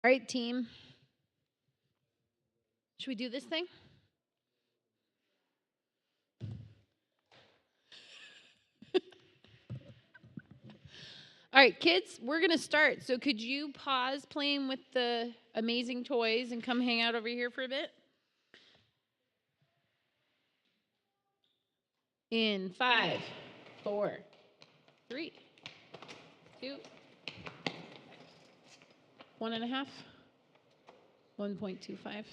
All right, team. Should we do this thing? All right, kids, we're going to start. So could you pause playing with the amazing toys and come hang out over here for a bit? In 5, 4, 3, 2, 1.5, 1.25,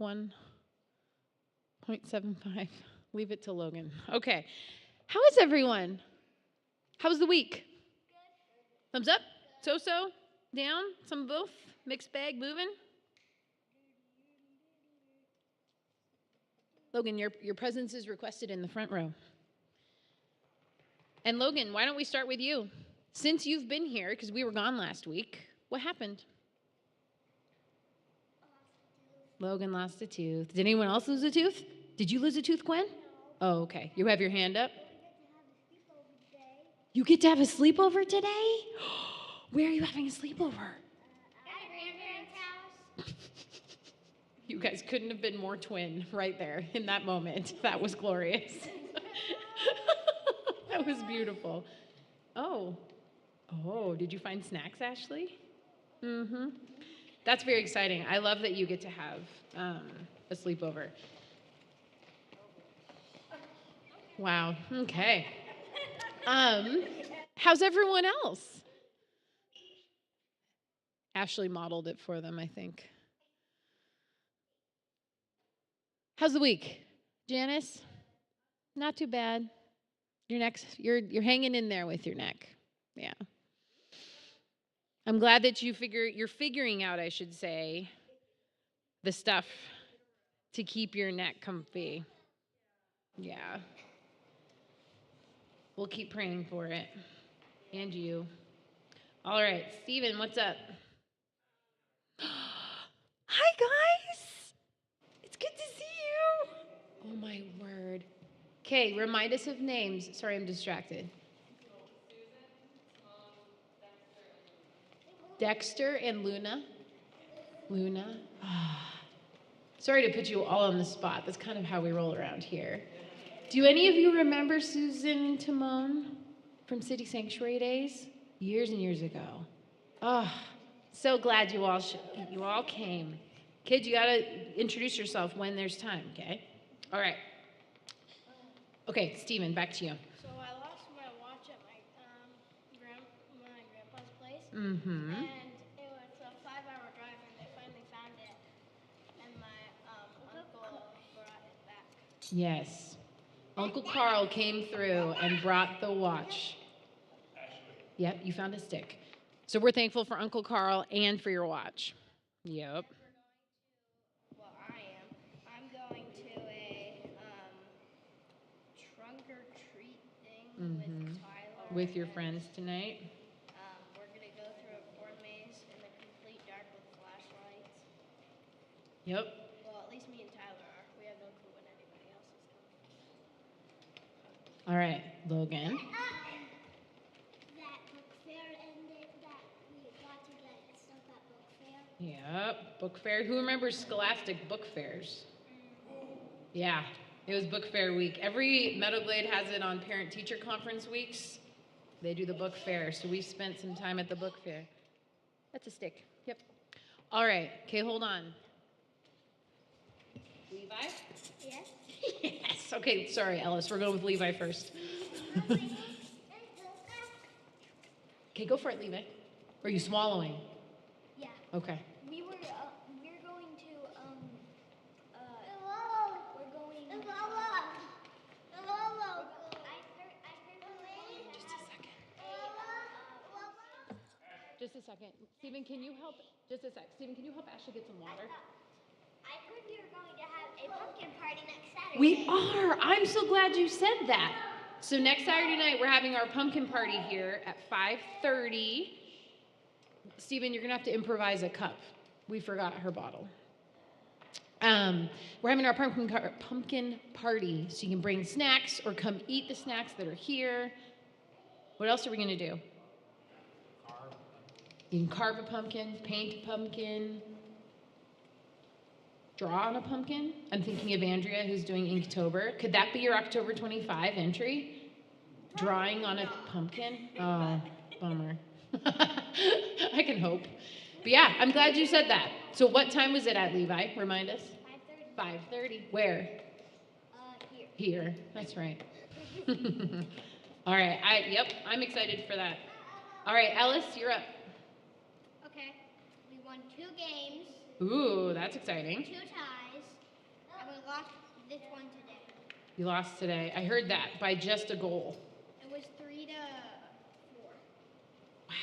1.75. Leave it to Logan. Okay. How is everyone? How's the week? Good. Thumbs up? So-so? Down? Some of both? Mixed bag moving? Logan, your presence is requested in the front row. And Logan, why don't we start with you? Since you've been here, because we were gone last week, what happened? Logan lost a tooth. Did anyone else lose a tooth? Did you lose a tooth, Gwen? No. Oh, okay. You have your hand up? You get to have a sleepover today? Where are you having a sleepover? At my grandparents' house. You guys couldn't have been more twin right there in that moment. That was glorious. That was beautiful. Oh, did you find snacks, Ashley? Mm-hmm. That's very exciting. I love that you get to have a sleepover. Wow, okay. How's everyone else? Ashley modeled it for them, I think. How's the week? Janice? Not too bad. Your neck's, you're hanging in there with your neck. Yeah. I'm glad that you're figuring out, I should say, the stuff to keep your neck comfy. Yeah. We'll keep praying for it. And you. All right, Steven, what's up? Hi, guys. It's good to see you. Oh, my word. Okay, remind us of names. Sorry, I'm distracted. Dexter and Luna. Luna. Sorry to put you all on the spot. That's kind of how we roll around here. Do any of you remember Susan Timon from City Sanctuary days? Years and years ago. Oh, so glad you all came. Kids, you got to introduce yourself when there's time, okay? All right. Okay, Steven, back to you. So I lost my watch at my grandpa's place. Mm-hmm. And it was a 5-hour drive, and they finally found it. And my uncle brought it back. Yes. Uncle Carl came through and brought the watch. Yep, you found a stick. So we're thankful for Uncle Carl and for your watch. Yep. I'm going to a trunk or treat thing with Tyler. With your friends tonight? We're going to go through a corn maze in the complete dark with flashlights. Yep. Well, at least me and Tyler are. We have no clue when anybody else is coming. All right, Logan. That book fair ended that we got to get stuff at book fair. Yep, book fair. Who remembers Scholastic book fairs? Yeah, it was book fair week. Every Meadow Glade has it on parent-teacher conference weeks. They do the book fair, so we spent some time at the book fair. That's a stick. Yep. All right. Okay, hold on. Levi? Yes? Yes. Okay, sorry, Ellis. We're going with Levi first. Okay, go for it, Levi. Are you swallowing? Yeah. Okay. We're going to, Just a second. Stephen, can you help? Just a sec. Stephen, can you help Ashley get some water? I heard we were going to have a pumpkin party next Saturday. We are. I'm so glad you said that. So next Saturday night, we're having our pumpkin party here at 5:30. Stephen, you're going to have to improvise a cup. We forgot her bottle. We're having our pumpkin party, so you can bring snacks or come eat the snacks that are here. What else are we going to do? You can carve a pumpkin, paint a pumpkin, draw on a pumpkin. I'm thinking of Andrea, who's doing Inktober. Could that be your October 25 entry? Drawing on a pumpkin? Oh, bummer. I can hope. But yeah, I'm glad you said that. So what time was it at, Levi? Remind us. 5:30. 5:30. Where? Here. Here. That's right. All right. I'm excited for that. All right, Ellis, you're up. Okay. We won 2 games, Ooh, that's exciting. 2 ties, and we lost this one today. You lost today. I heard that by just a goal. It was 3-4. Wow.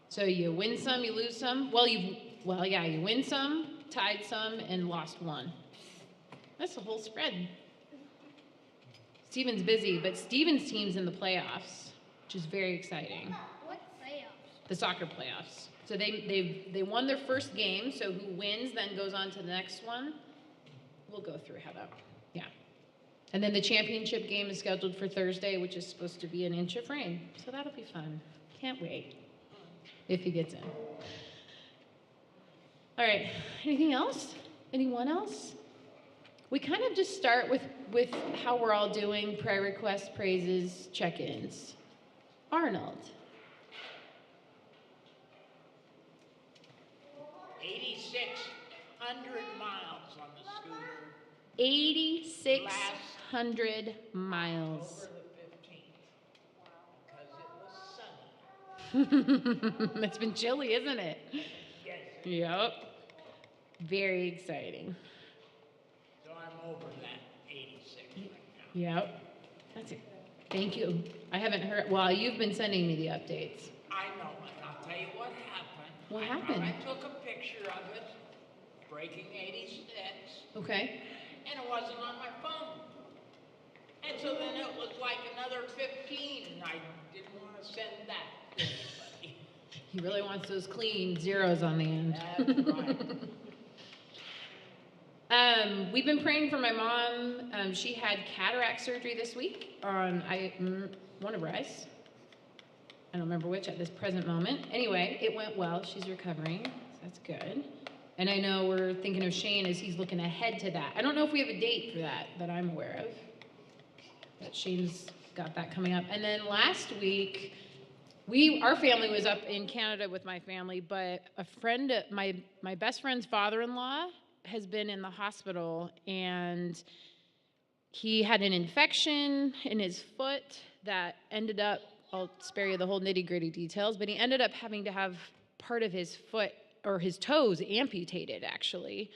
So you win some, you lose some. You win some, tied some, and lost one. That's the whole spread. Steven's busy, but Steven's team's in the playoffs, which is very exciting. What playoffs? The soccer playoffs. So they won their first game, so who wins then goes on to the next one. We'll go through how that, yeah. And then the championship game is scheduled for Thursday, which is supposed to be an inch of rain. So that'll be fun. Can't wait if he gets in. All right, anything else? Anyone else? We kind of just start with how we're all doing, prayer requests, praises, check-ins. Arnold. 8,600 miles on the scooter. 8,600 miles. Over the 15th. Because it was sunny. It's been chilly, isn't it? Yes. Yep. Very exciting. So I'm over that 86 right now. Yep. That's it. Thank you. I haven't heard, well, you've been sending me the updates. I know, and I'll tell you what happened. What happened? I took a picture of it, breaking 86, Okay. and it wasn't on my phone. And so then it was like another 15, and I didn't want to send that to anybody. He really wants those clean zeros on the end. That's right. We've been praying for my mom. She had cataract surgery this week on one of her eyes. I don't remember which at this present moment. Anyway, it went well. She's recovering, so that's good. And I know we're thinking of Shane as he's looking ahead to that. I don't know if we have a date for that I'm aware of. But Shane's got that coming up. And then last week, our family was up in Canada with my family, but a friend, my best friend's father-in-law has been in the hospital, and he had an infection in his foot that ended up, I'll spare you the whole nitty-gritty details, but he ended up having to have part of his foot or his toes amputated, actually.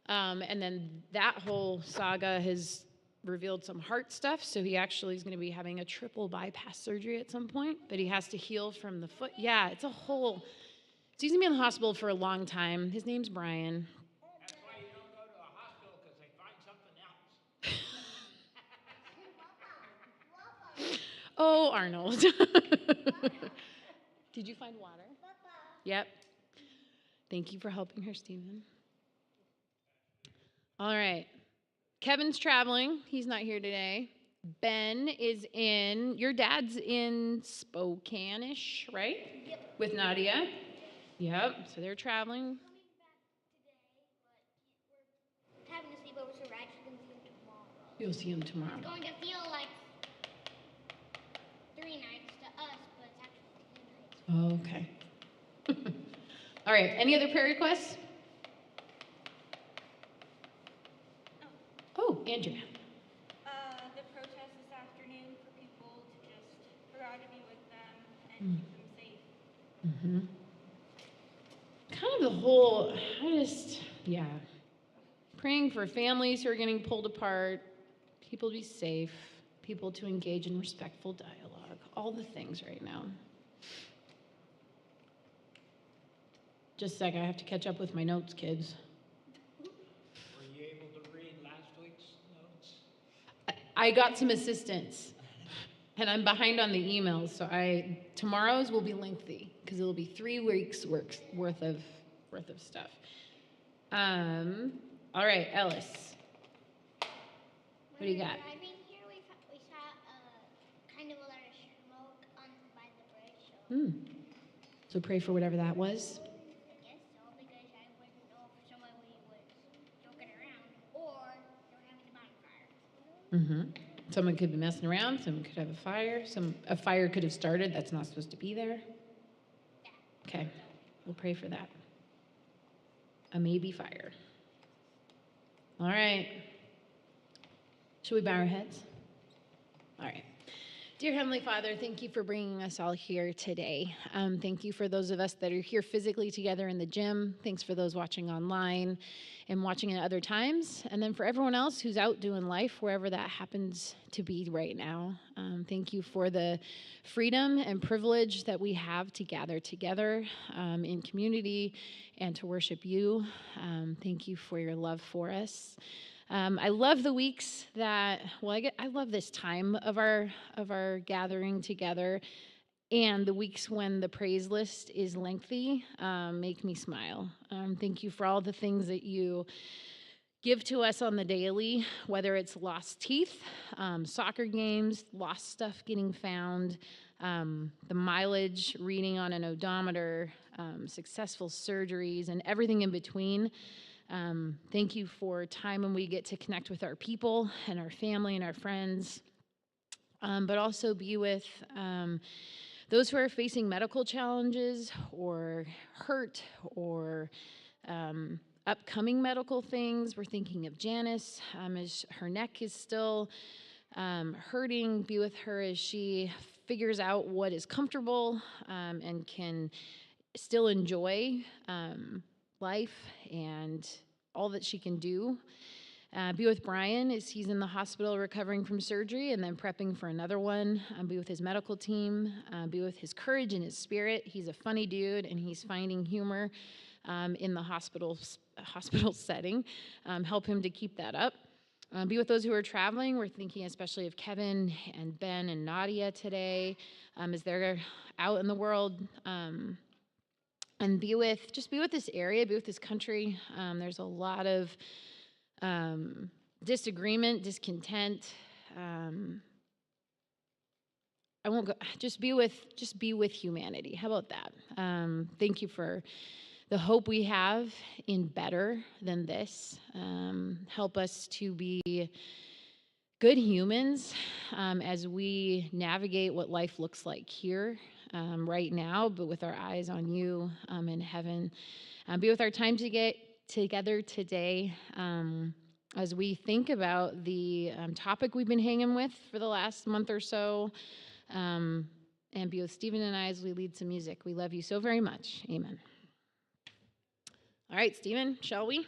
And then that whole saga has revealed some heart stuff, so he actually is going to be having a triple bypass surgery at some point, but he has to heal from the foot. Yeah, it's a whole, so he's going to be in the hospital for a long time. His name's Brian. That's why you don't go to a hospital, because they find something else. Oh, Arnold. Did you find water? Yep. Thank you for helping her, Stephen. All right. Kevin's traveling. He's not here today. Ben is your dad's in Spokane-ish, right? Yep. With Nadia. Yep. So they're traveling. Having a sleepover, so we're actually going to see him tomorrow. You'll see him tomorrow. It's going to feel like 3 nights to us, but it's actually 2 nights. Okay. All right. Any other prayer requests? Oh, Andrea. The protest this afternoon for people to just, for God to be with them and keep them safe. Mm-hmm. Kind of the whole, praying for families who are getting pulled apart, people to be safe, people to engage in respectful dialogue, all the things right now. Just a sec, I have to catch up with my notes, kids. Were you able to read last week's notes? I got some assistance, and I'm behind on the emails, so tomorrow's will be lengthy because it'll be 3 weeks worth of stuff. All right, Ellis. What do you got? When we were driving here, we saw kind of a lot of smoke by the bridge. So So pray for whatever that was. I guess so, because I wouldn't know if someone was joking around or don't have to buy fire. Someone could be messing around. Someone could have a fire. A fire could have started. That's not supposed to be there. Okay, we'll pray for that. A maybe fire. All right. Should we bow our heads? All right. Dear Heavenly Father, thank you for bringing us all here today. Thank you for those of us that are here physically together in the gym. Thanks for those watching online and watching at other times. And then for everyone else who's out doing life, wherever that happens to be right now. Thank you for the freedom and privilege that we have to gather together in community and to worship you. Thank you for your love for us. I love the weeks that, I love this time of our gathering together, and the weeks when the praise list is lengthy make me smile. Thank you for all the things that you give to us on the daily, whether it's lost teeth, soccer games, lost stuff getting found, the mileage reading on an odometer, successful surgeries, and everything in between. Thank you for time when we get to connect with our people and our family and our friends, but also be with those who are facing medical challenges or hurt or upcoming medical things. We're thinking of Janice as her neck is still hurting. Be with her as she figures out what is comfortable and can still enjoy life and all that she can do. Be with Brian as he's in the hospital recovering from surgery and then prepping for another one. Be with his medical team. Be with his courage and his spirit. He's a funny dude and he's finding humor in the hospital setting. Help him to keep that up. Be with those who are traveling. We're thinking especially of Kevin and Ben and Nadia today as they're out in the world. And be with this area, be with this country. There's a lot of disagreement, discontent. I won't go. Just be with humanity. How about that? Thank you for the hope we have in better than this. Help us to be good humans as we navigate what life looks like here. Right now, but with our eyes on you in heaven. Be with our time to get together today as we think about the topic we've been hanging with for the last month or so, and be with Stephen and I as we lead some music. We love you so very much. Amen. All right, Stephen, shall we?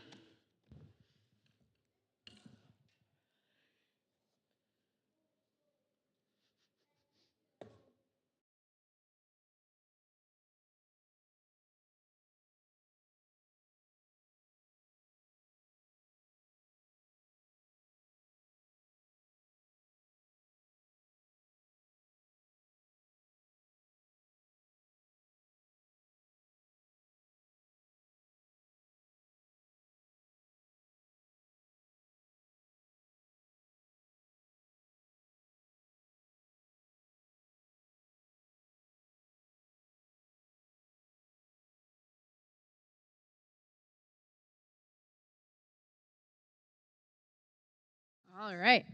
All right.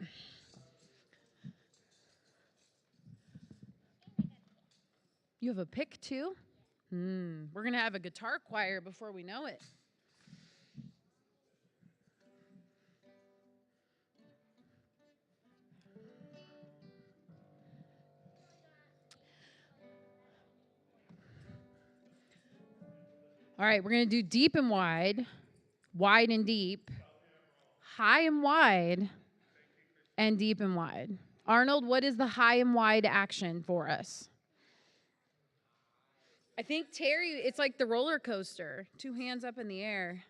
You have a pick too? We're going to have a guitar choir before we know it. All right, we're going to do deep and wide, wide and deep, high and wide, and deep and wide. Arnold, what is the high and wide action for us? I think Terry, it's like the roller coaster. 2 hands up in the air.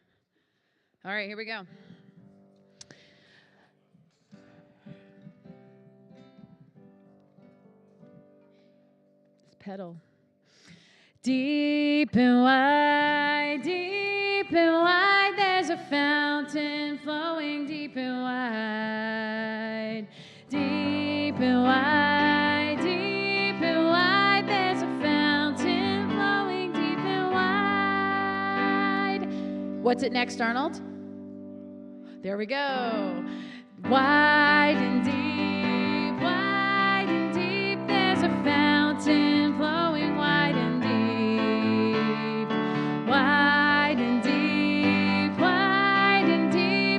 All right, here we go. Let's pedal. Deep and wide, there's a fountain flowing deep and wide. Deep and wide, there's a fountain flowing What's it next, Arnold? There we go. Wide and deep, there's a fountain flowing wide and deep. Wide and deep,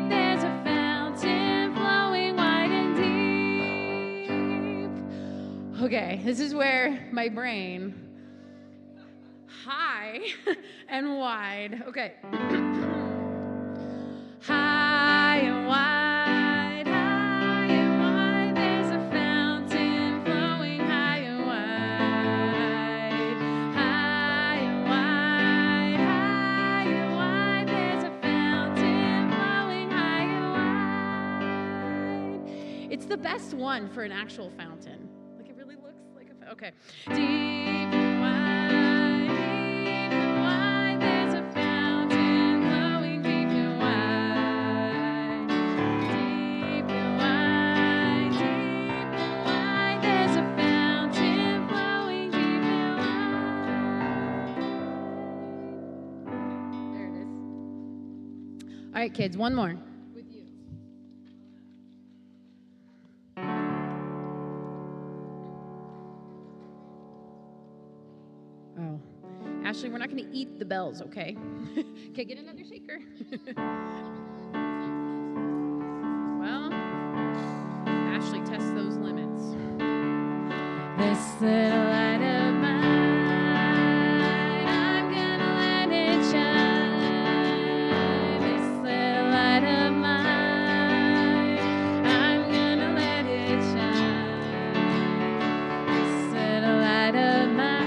there's a fountain flowing wide and deep. Okay, this is where my brain, high and wide. Okay. High and wide, there's a fountain flowing high and wide. High and wide, there's a fountain flowing high and wide. It's the best one for an actual fountain. Like, it really looks like a fountain. Okay. Deep and wide, there's a fountain flowing deep and wide. Deep and wide, there's a fountain flowing deep and wide. There it is. All right, kids, one more. With you. Oh. Ashley, we're not going to eat the bells, okay? Okay, get another shaker. Well, Ashley, test those limits. This little light of mine, I'm gonna let it shine. This little light of mine, I'm gonna let it shine. This little light of mine.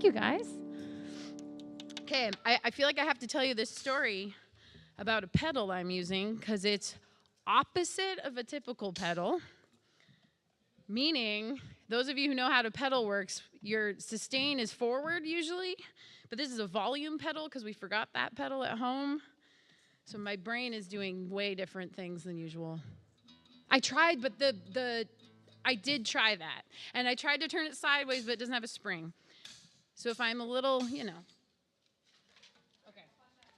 You guys. Okay, I feel like I have to tell you this story about a pedal I'm using because it's opposite of a typical pedal, meaning those of you who know how to pedal works, your sustain is forward usually, but this is a volume pedal because we forgot that pedal at home. So my brain is doing way different things than usual. I tried, but I did try that. And I tried to turn it sideways, but it doesn't have a spring. So if I'm a little, Okay.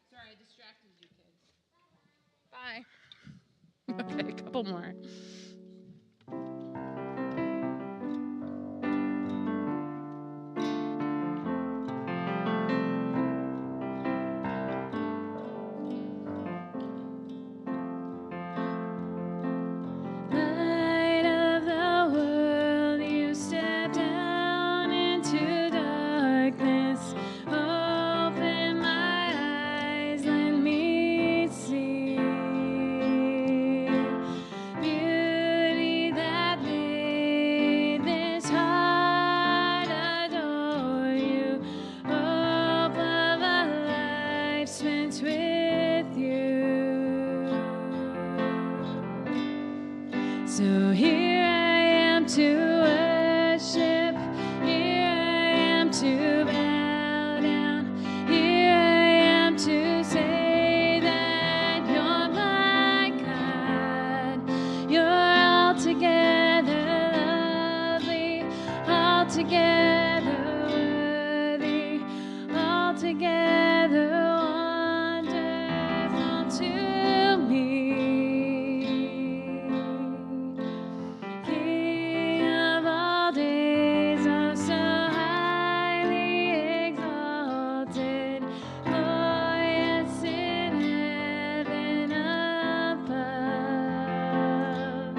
Sorry, I distracted you kids. Bye. Okay, a couple more. altogether wonderful to me. King of all days, oh so highly exalted, glorious in heaven above.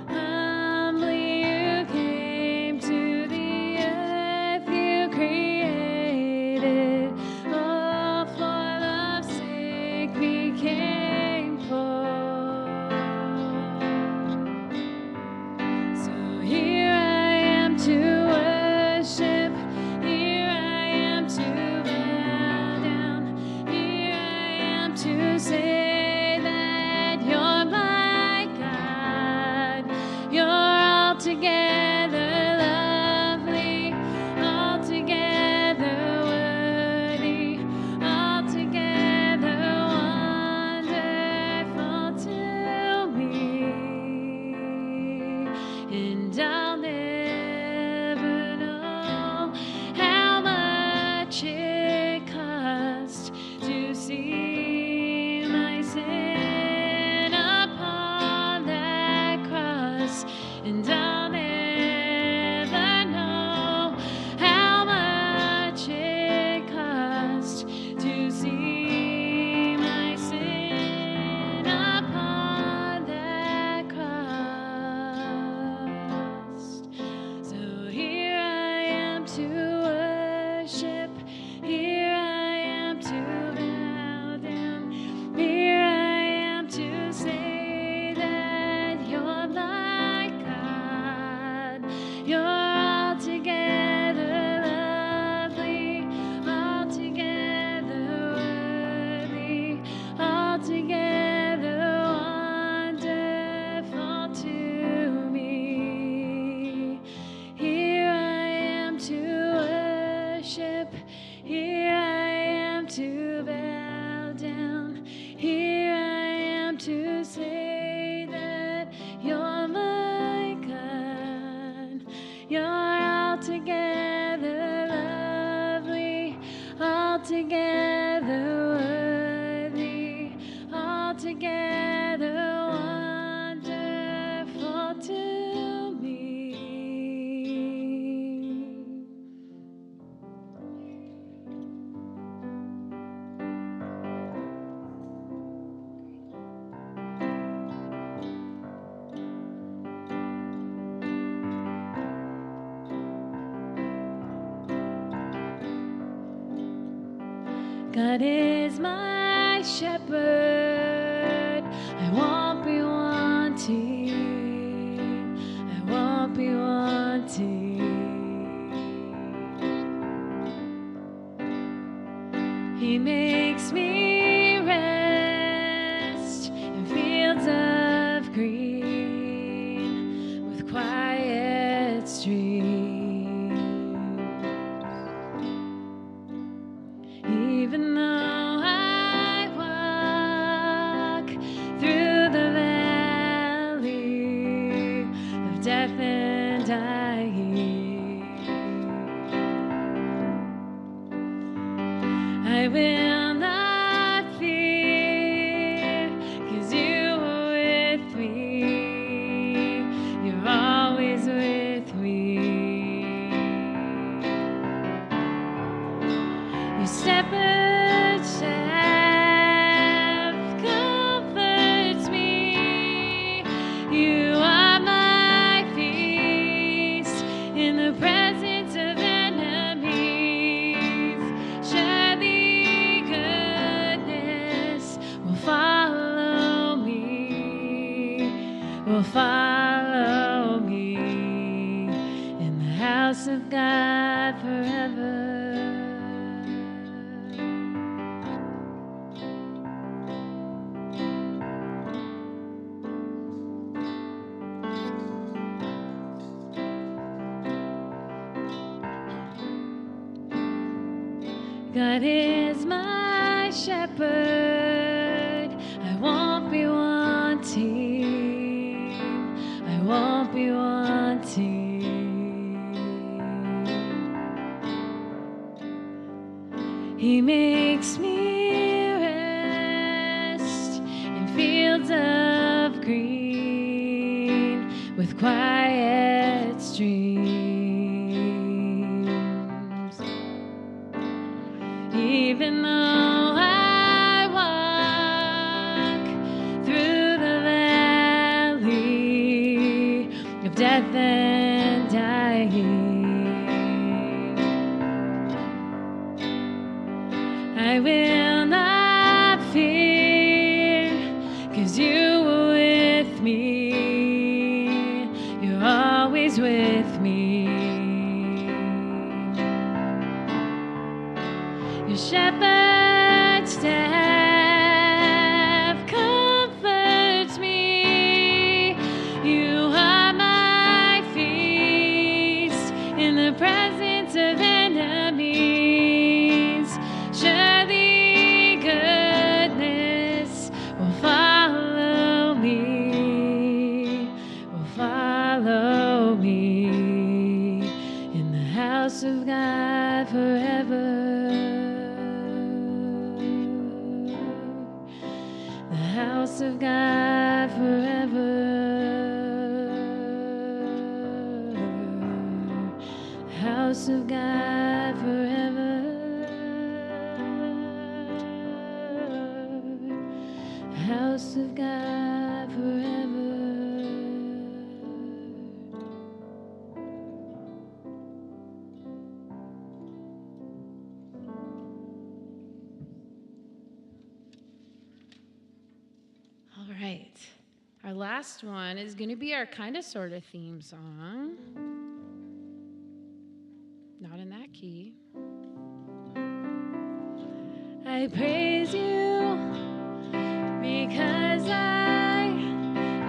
Humbly you came to the earth you created. Oh, for love's sake became poor. So here I am to worship. Here I am to bow down. Here I am to say that you're my God. You're altogether lovely, altogether worthy, altogether wonderful to me. And I'll never know how much it cost to see my sin upon that cross. And I'll never know how much it cost to see my sin upon that cross. So here I am to worship. Here I am to bow down. Here I am to say that you're my God. You're altogether lovely, altogether worthy, altogether wonderful to me. Here I am to worship. Here I am to bow down. Here I am to say that you're my God. You're altogether lovely, altogether worthy, altogether wonderful to me. God is my shepherd, I won't be wanting, I won't be wanting. He makes me rest in fields of green with quiet streams. Even though I walk through the valley of death and dying, I will not fear, 'cause you are with me. You're always with me. Your shepherd staff comforts me. You are my feast in the presence of enemies. Surely goodness will follow me, will follow me in the house of God forever. God is my shepherd, I won't be wanting, I won't be wanting. He makes me rest in fields of green with quiet streams. Even though I walk through the valley of death and dying, I will not fear, 'cause you were with me. You're always with me. Your shepherd's staff comforts me. You are my feast in the presence of enemies. Surely goodness will follow me in the house of God forever. The house of God forever. The house of God forever. The house of God forever. All right. Our last one is going to be our kind of sort of theme song. Not in that key. I praise you because I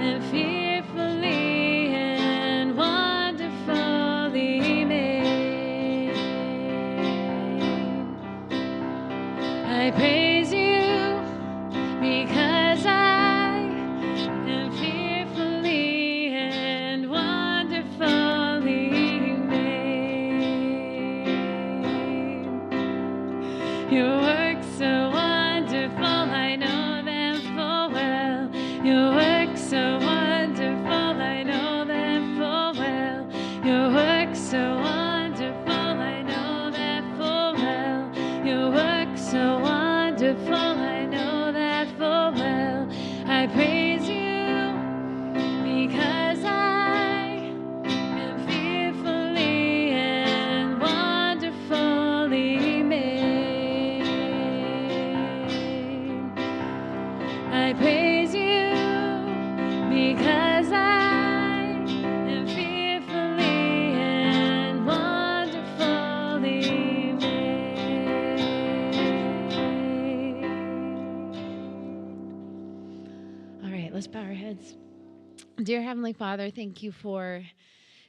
am fearfully and wonderfully made. I praise you because I am fearfully and wonderfully made. Your works so wonderful, I know them full well. Your works so wonderful, I know them full well. Your works so wonderful, I know that full well. Your works so wonderful, I know that full well. I praise you because I am fearfully and wonderfully made. I praise you because I am fearfully and wonderfully made. All right, let's bow our heads. Dear Heavenly Father, thank you for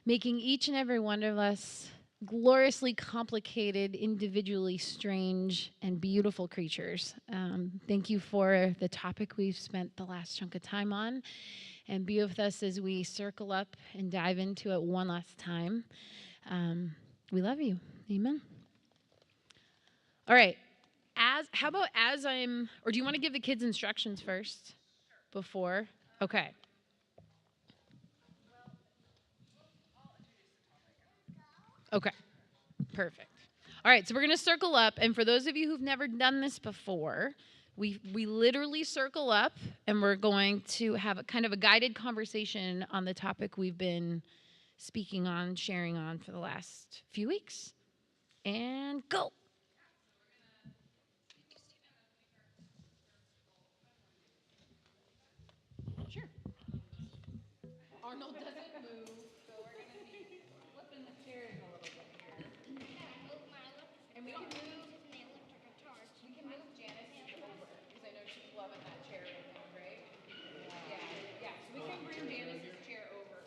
making each and every one of us gloriously complicated, individually strange, and beautiful creatures. Thank you for the topic we've spent the last chunk of time on, and be with us as we circle up and dive into it one last time. We love you. Amen. All right. How about as I'm, or do you want to give the kids instructions first before? Okay. Okay, perfect. All right, so we're going to circle up, and for those of you who've never done this before, we literally circle up, and we're going to have a kind of a guided conversation on the topic we've been speaking on, sharing on for the last few weeks. And go. Sure. Arnold doesn't move, so we're going to be flipping the chairs a little bit here. And we can move. We can move Janice over, because I know she's loving that chair right now, right? Yeah. So we can bring Janice's chair over.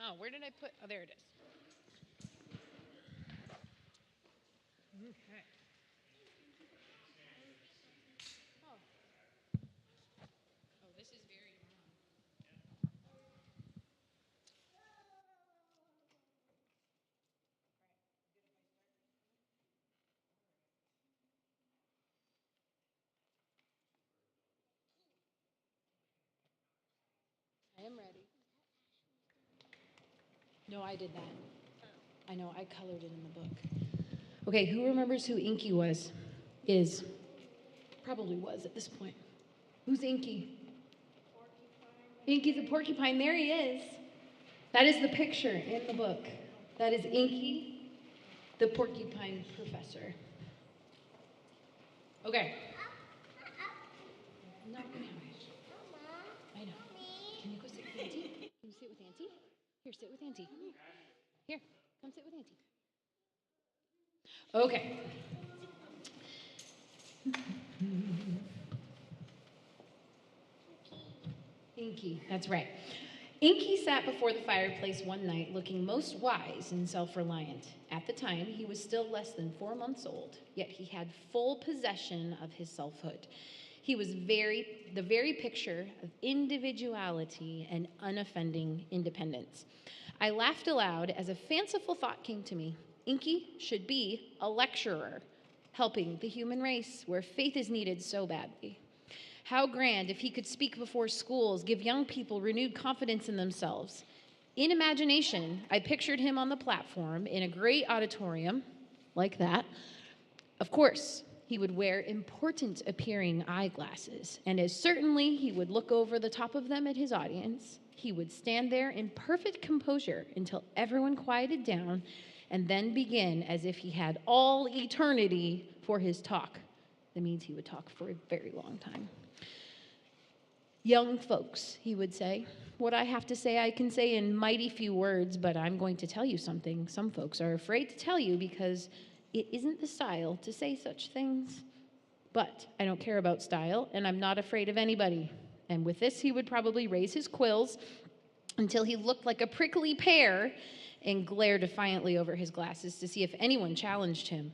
Oh, where did I put? Oh, there it is. Okay. Oh, this is very long. I am ready. No, I did that. I know, I colored it in the book. Okay, who remembers who Inky was? Is. Probably was at this point. Who's Inky? Inky the porcupine. There he is. That is the picture in the book. That is Inky, the porcupine professor. Okay. No, I know. Can you go sit with Auntie? Can you sit with Auntie? Here, sit with Auntie. Here, come sit with Auntie. Okay. Inky, that's right. Inky sat before the fireplace one night looking most wise and self-reliant. At the time, he was still less than 4 months old, yet he had full possession of his selfhood. He was the very picture of individuality and unoffending independence. I laughed aloud as a fanciful thought came to me. Inky should be a lecturer, helping the human race where faith is needed so badly. How grand if he could speak before schools, give young people renewed confidence in themselves. In imagination, I pictured him on the platform in a great auditorium, like that. Of course, he would wear important appearing eyeglasses, and as certainly he would look over the top of them at his audience, he would stand there in perfect composure until everyone quieted down, and then begin as if he had all eternity for his talk. That means he would talk for a very long time. Young folks, he would say, what I have to say I can say in mighty few words, but I'm going to tell you something some folks are afraid to tell you because it isn't the style to say such things. But I don't care about style, and I'm not afraid of anybody. And with this, he would probably raise his quills until he looked like a prickly pear and glare defiantly over his glasses to see if anyone challenged him.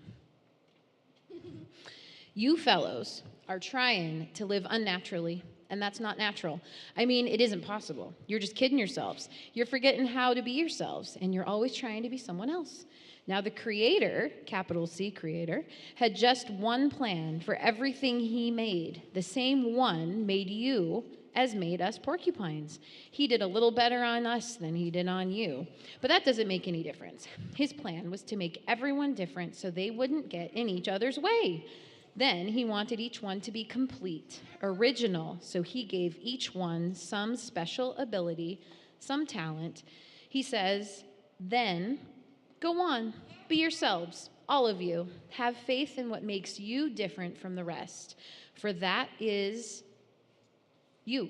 You fellows are trying to live unnaturally, and that's not natural. I mean, it isn't possible. You're just kidding yourselves. You're forgetting how to be yourselves, and you're always trying to be someone else. Now, the Creator, capital C Creator, had just one plan for everything he made. The same one made you as made us porcupines. He did a little better on us than he did on you. But that doesn't make any difference. His plan was to make everyone different so they wouldn't get in each other's way. Then he wanted each one to be complete, original, so he gave each one some special ability, some talent. He says, then go on, be yourselves, all of you. Have faith in what makes you different from the rest, for that is you.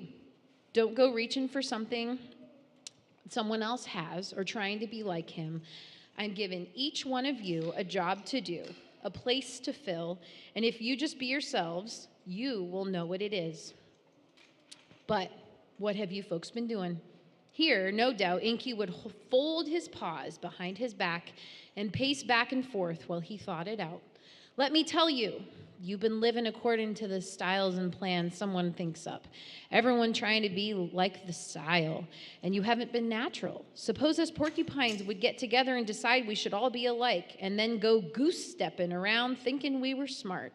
Don't go reaching for something someone else has or trying to be like him. I'm giving each one of you a job to do, a place to fill, and if you just be yourselves, you will know what it is. But what have you folks been doing? Here, no doubt, Inky would fold his paws behind his back and pace back and forth while he thought it out. Let me tell you, you've been living according to the styles and plans someone thinks up. Everyone trying to be like the style, and you haven't been natural. Suppose us porcupines would get together and decide we should all be alike, and then go goose-stepping around thinking we were smart.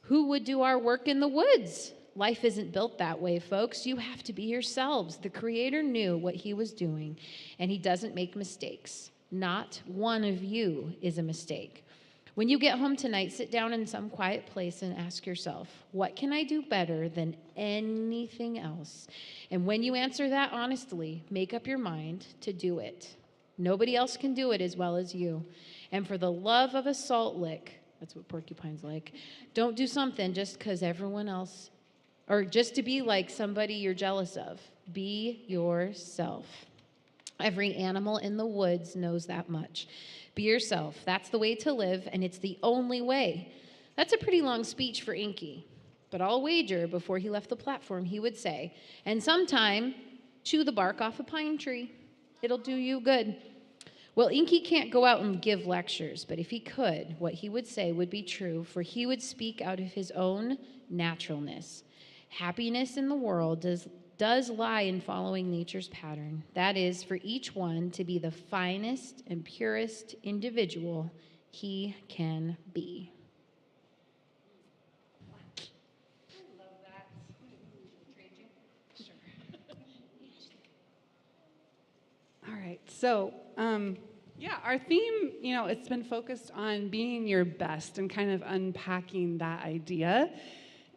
Who would do our work in the woods? Life isn't built that way, folks. You have to be yourselves. The Creator knew what he was doing, and he doesn't make mistakes. Not one of you is a mistake. When you get home tonight, sit down in some quiet place and ask yourself, what can I do better than anything else? And when you answer that honestly, make up your mind to do it. Nobody else can do it as well as you. And for the love of a salt lick, that's what porcupines like, don't do something just because everyone else, or just to be like somebody you're jealous of. Be yourself. Every animal in the woods knows that much. Be yourself. That's the way to live, and it's the only way. That's a pretty long speech for Inky, but I'll wager before he left the platform he would say, and sometime chew the bark off a pine tree. It'll do you good. Well, Inky can't go out and give lectures, but if he could, what he would say would be true, for he would speak out of his own naturalness. Happiness in the world does lie in following nature's pattern. That is, for each one to be the finest and purest individual he can be. All right, so our theme, it's been focused on being your best and kind of unpacking that idea.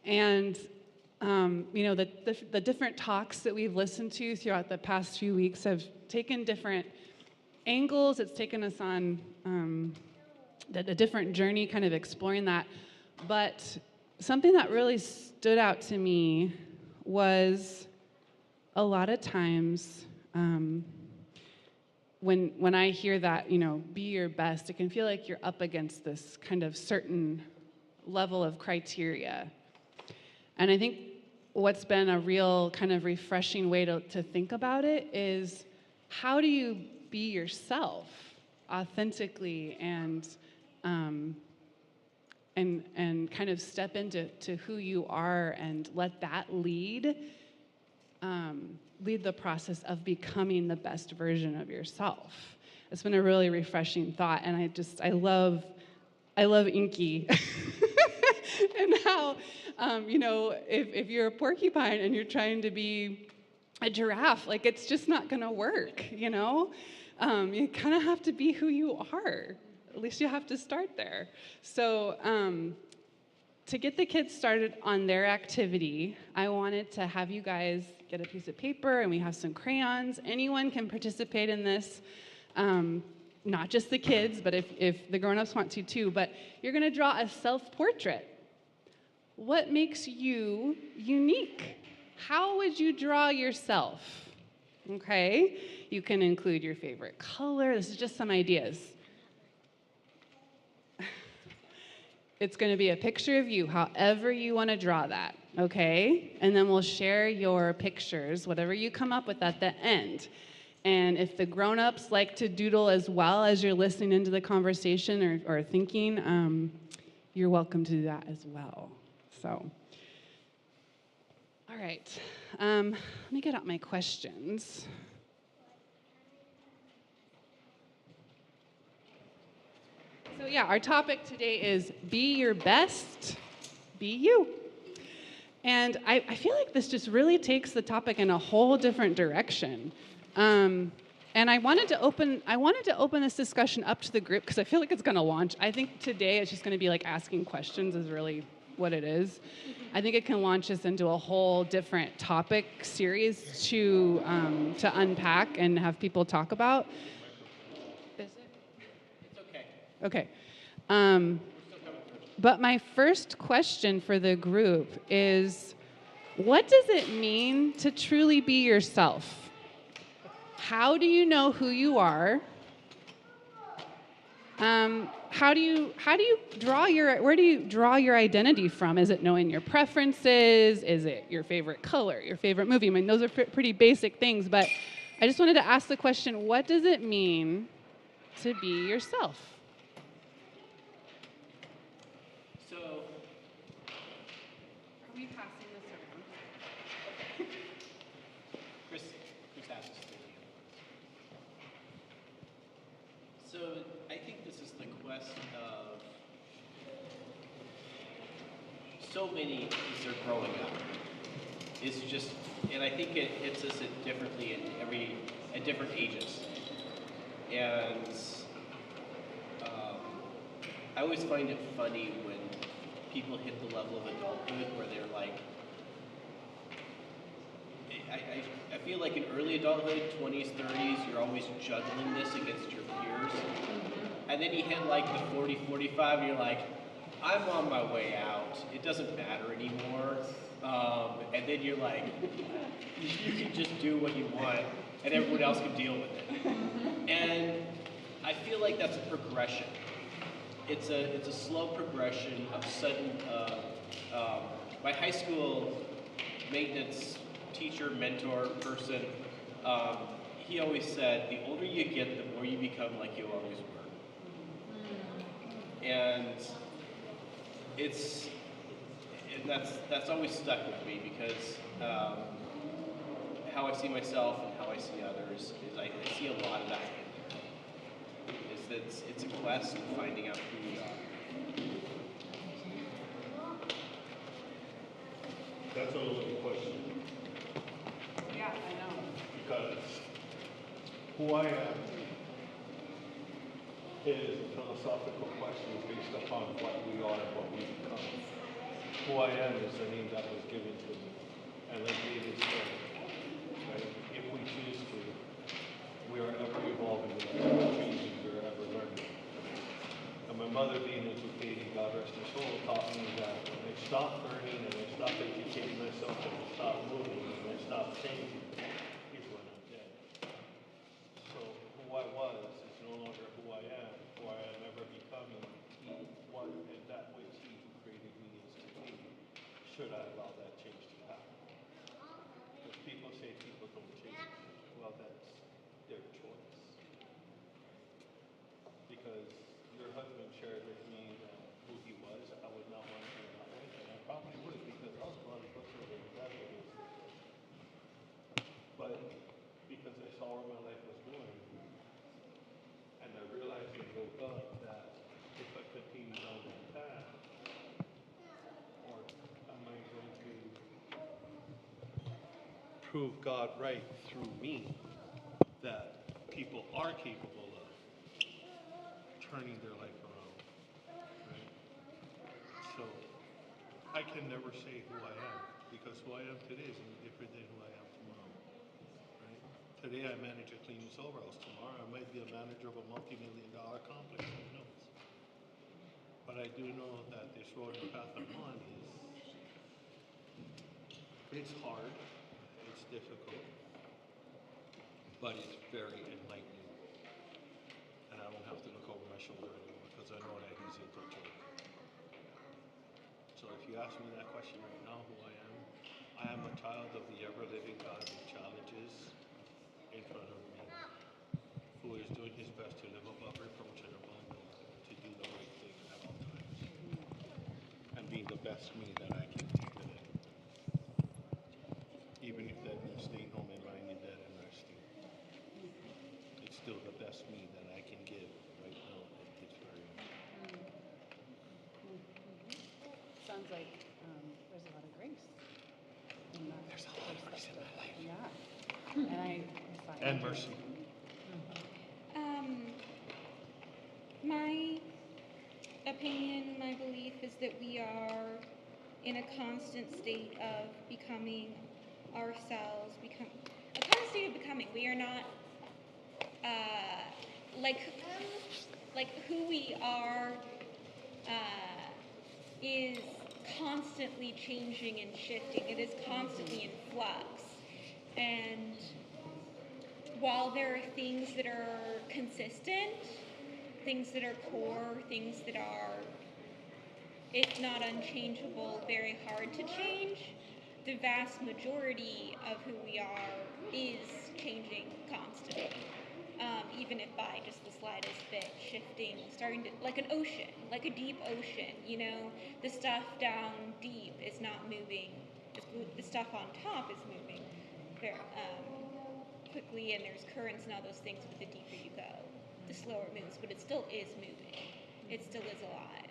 And, the different talks that we've listened to throughout the past few weeks have taken different angles. It's taken us on a different journey, kind of exploring that. But something that really stood out to me was a lot of times, when I hear that, be your best, it can feel like you're up against this kind of certain level of criteria. And I think what's been a real kind of refreshing way to think about it is, how do you be yourself authentically and kind of step into who you are and let that lead the process of becoming the best version of yourself. It's been a really refreshing thought, and I love Inky and how, if you're a porcupine and you're trying to be a giraffe, like, it's just not gonna work, you kind of have to be who you are. At least you have to start there. So, to get the kids started on their activity, I wanted to have you guys get a piece of paper, and we have some crayons. Anyone can participate in this, not just the kids, but if the grown-ups want to too. But you're going to draw a self-portrait. What makes you unique? How would you draw yourself? Okay? You can include your favorite color. This is just some ideas. It's going to be a picture of you, however you want to draw that, okay? And then we'll share your pictures, whatever you come up with at the end. And if the grown-ups like to doodle as well as you're listening into the conversation or thinking, you're welcome to do that as well. So, all right. Let me get out my questions. So our topic today is be your best, be you. And I feel like this just really takes the topic in a whole different direction. And I wanted to open this discussion up to the group because I feel like it's going to launch. I think today it's just going to be like asking questions is really what it is. I think it can launch us into a whole different topic series to unpack and have people talk about. Okay. But my first question for the group is, what does it mean to truly be yourself? How do you know who you are? Where do you draw your identity from? Is it knowing your preferences? Is it your favorite color, your favorite movie? I mean, those are pretty basic things, but I just wanted to ask the question, what does it mean to be yourself? So I think this is the quest of so many as they're growing up. It's just, and I think it hits us differently at different ages. And I always find it funny when people hit the level of adulthood where they're like, I feel like in early adulthood, 20s, 30s, you're always juggling this against your peers. And then you hit like the 40, 45, and you're like, I'm on my way out. It doesn't matter anymore. And then you're like, you can just do what you want, and everyone else can deal with it. And I feel like that's a progression. It's a slow progression of sudden. My high school maintenance teacher, mentor, person, he always said, the older you get, the more you become like you always were. And that's always stuck with me because how I see myself and how I see others is I see a lot of that in there. Is that it's a quest of finding out who we are. That's a loaded question. Yeah, I know. Because who I am is a philosophical question based upon what we are and what we become. Who I am is the name that was given to me. And like David said, right, if we choose to, we are ever evolving, we are ever changing, we are ever learning. And my mother, being educated, God rest her soul, taught me that when I stop learning and I stop educating myself and I stop moving and I stop changing, is when I'm dead. So who I was is no longer who I am ever becoming he was and that which he who created me is to be, should I allow that change to happen. If people say people don't change, well, that's their choice. Because your husband shared with me that who he was, I would not want to be that way, and I probably would because I was a lot of books over that is. But because I saw where my life was going, and I realized and woke up that if I continue down that path, or am I going to prove God right through me that people are capable of turning their life around, right? So I can never say who I am because who I am today is any different than who I am tomorrow, right? Today I manage a clean and sober house. Tomorrow I might be a manager of a multi-million-dollar complex. Who knows? But I do know that this road and path I'm on it's hard, it's difficult, but it's very enlightening. And I don't have to look over my shoulder anymore because I know that he's in touch with me. So if you ask me that question right now, who I am a child of the ever-living God who challenges in front of me, who is doing his best to live above reproach and above all, to do the right thing at all times, and being the best me that I can be today. Even if that means staying home and lying in bed and resting. It's still the best me that I can give right now at this very moment. Sounds like there's a lot of grace. There's a lot of grace in my life. Yeah. And I find And mercy. My opinion, my belief is that we are in a constant state of becoming ourselves, a constant state of becoming. We are not like who we are is constantly changing and shifting. It is constantly in flux. And while there are things that are consistent, things that are core, things that are, if not unchangeable, very hard to change, the vast majority of who we are is changing constantly. Even if by just the slightest bit, shifting, starting to, like an ocean, like a deep ocean, you know, the stuff down deep is not moving, the stuff on top is moving very quickly, and there's currents and all those things, but the deeper you go, the slower it moves, but it still is moving. It still is alive.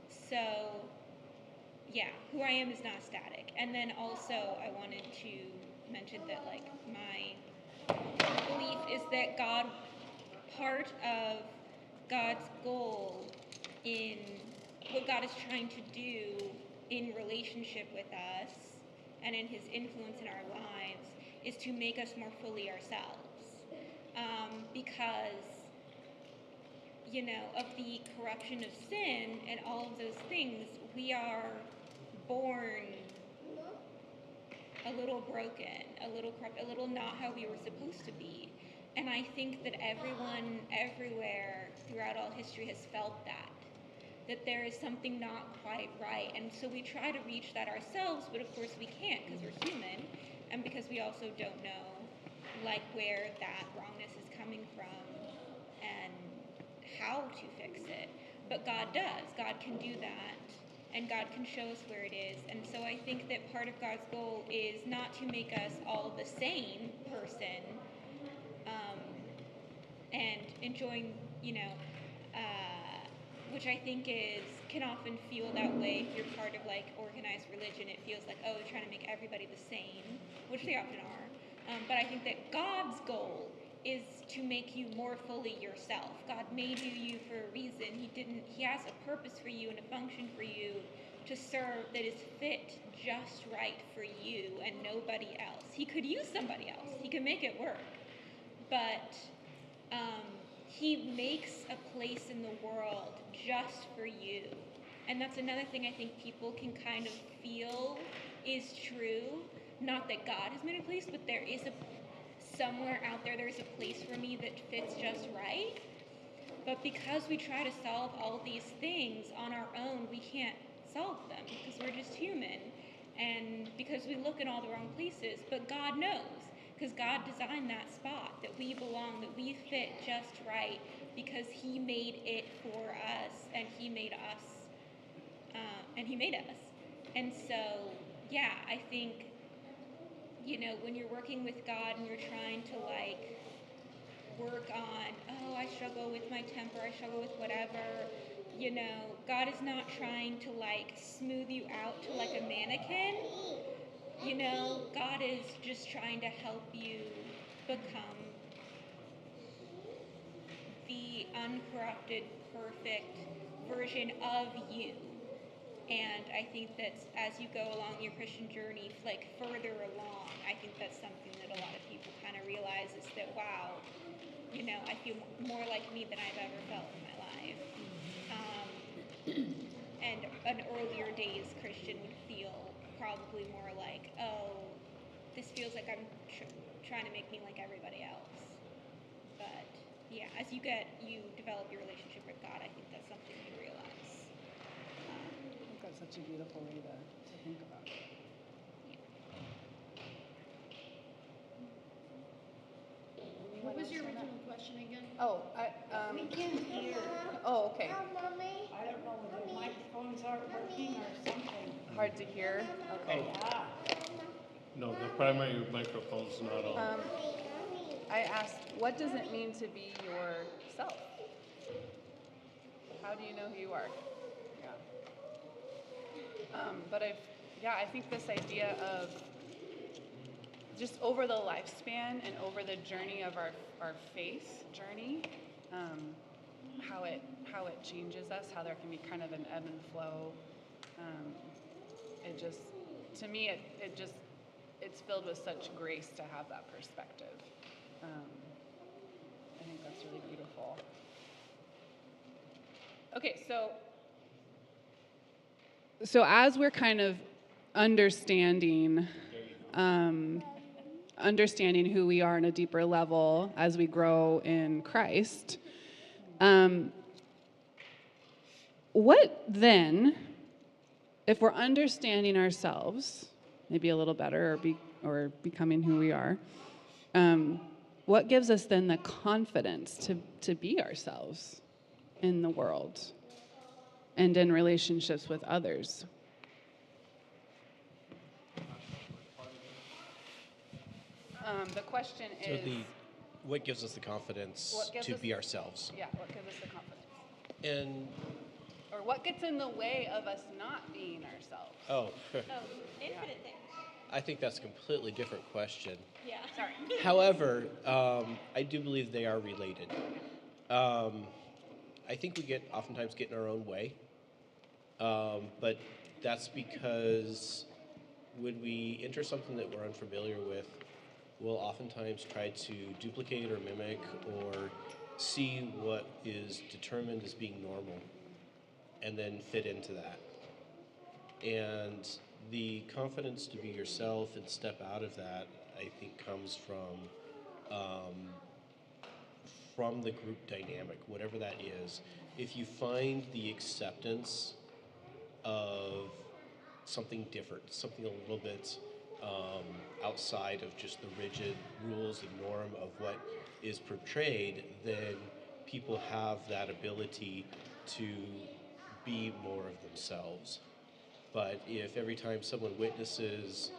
So, yeah, who I am is not static. And then also I wanted to mention that, like, my belief is that part of God's goal in what God is trying to do in relationship with us and in his influence in our lives is to make us more fully ourselves. Because, you know, of the corruption of sin and all of those things, we are born a little broken, a little corrupt, a little not how we were supposed to be. And I think that everyone, everywhere, throughout all history has felt that there is something not quite right. And so we try to reach that ourselves, but of course we can't because we're human and because we also don't know like where that wrongness is coming from and how to fix it. But God does. God can do that, and God can show us where it is. And so I think that part of God's goal is not to make us all the same person, and enjoying, which I think can often feel that way if you're part of like organized religion. It feels like, oh, you're trying to make everybody the same, which they often are. But I think that God's goal is to make you more fully yourself. God made you for a reason. He has a purpose for you and a function for you to serve that is fit just right for you and nobody else. He could use somebody else. He could make it work. But he makes a place in the world just for you. And that's another thing I think people can kind of feel is true. Not that God has made a place, but there is somewhere out there's a place for me that fits just right. But because we try to solve all these things on our own, we can't solve them because we're just human. And because we look in all the wrong places, but God knows. Because God designed that spot, that we belong, that we fit just right, because he made it for us, and he made us, And so, yeah, I think, when you're working with God and you're trying to, like, work on, oh, I struggle with my temper, I struggle with whatever, God is not trying to, like, smooth you out to, like, a mannequin. God is just trying to help you become the uncorrupted, perfect version of you. And I think that as you go along your Christian journey, like further along, I think that's something that a lot of people kind of realize is that, wow, I feel more like me than I've ever felt in my life. And an earlier days Christian would feel probably more like, oh, this feels like I'm trying to make me like everybody else. But yeah, as you develop your relationship with God, I think that's something you realize. I think that's such a beautiful way to think about it. What was your original question again? Oh, We can't hear. Oh, okay. Mommy. I don't know whether microphones aren't working or something. Hard to hear. Okay. Yeah. No, the primary microphone's not on. I asked, what does it mean to be yourself? How do you know who you are? Yeah. But I think this idea of just over the lifespan and over the journey of our faith journey, how it changes us, how there can be kind of an ebb and flow. It just, to me, it's filled with such grace to have that perspective. I think that's really beautiful. Okay, so as we're kind of understanding who we are on a deeper level as we grow in Christ, what then, if we're understanding ourselves maybe a little better or becoming who we are, what gives us then the confidence to be ourselves in the world and in relationships with others? The question is... What gives us the confidence to be ourselves? Yeah, what gives us the confidence? And... Or what gets in the way of us not being ourselves? Oh, Infinite things. I think that's a completely different question. Yeah. Sorry. However, I do believe they are related. I think we oftentimes get in our own way, but that's because when we enter something that we're unfamiliar with, we'll oftentimes try to duplicate or mimic or see what is determined as being normal and then fit into that. And the confidence to be yourself and step out of that, I think, comes from the group dynamic, whatever that is. If you find the acceptance of something different, something a little bit outside of just the rigid rules and norm of what is portrayed, then people have that ability to be more of themselves. But if every time someone witnesses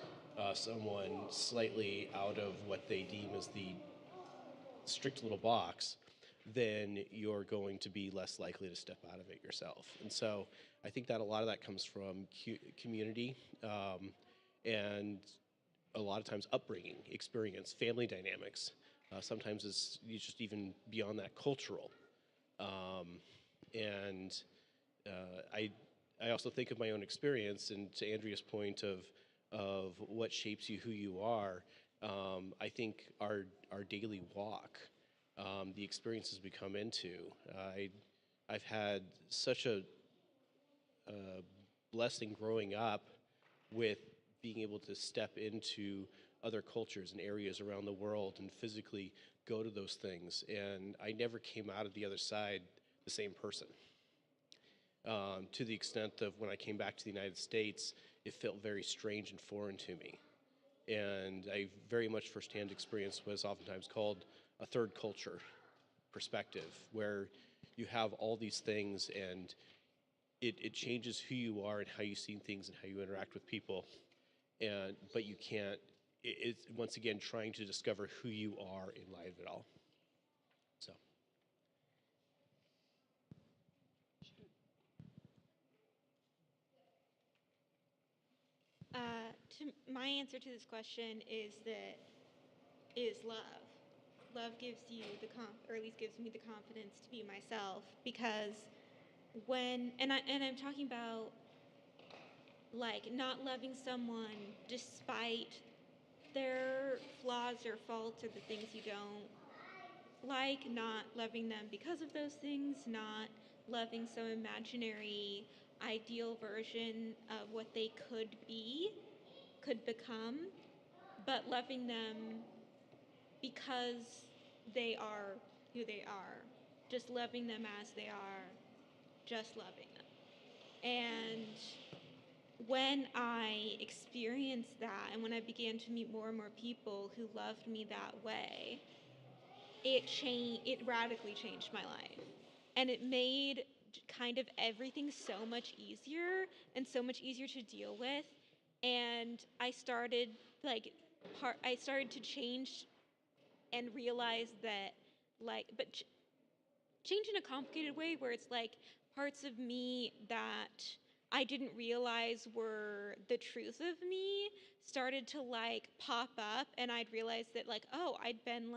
someone slightly out of what they deem as the strict little box, then you're going to be less likely to step out of it yourself. And so I think that a lot of that comes from community and a lot of times upbringing, experience, family dynamics. Sometimes it's just even beyond that, cultural. And I also think of my own experience, and to Andrea's point of what shapes you, who you are. I think our daily walk, the experiences we come into. I've had such a blessing growing up with being able to step into other cultures and areas around the world and physically go to those things. And I never came out of the other side the same person. To the extent of when I came back to the United States, it felt very strange and foreign to me. And I very much firsthand experience what is oftentimes called a third culture perspective, where you have all these things and it changes who you are and how you see things and how you interact with people. But you can't, it's once again trying to discover who you are in light of it all. So. My answer to this question is love. Love gives you or at least gives me the confidence to be myself, because and I'm talking about like not loving someone despite their flaws or faults or the things you don't like, not loving them because of those things, not loving some imaginary ideal version of what they could become, but loving them because they are who they are, just loving them as they are, just loving them. And when I experienced that, and when I began to meet more and more people who loved me that way, it radically changed my life. And it made kind of everything so much easier and so much easier to deal with. And I started to change and realize that, change in a complicated way where it's like parts of me that I didn't realize were the truth of me started to pop up, and I'd realize that I'd been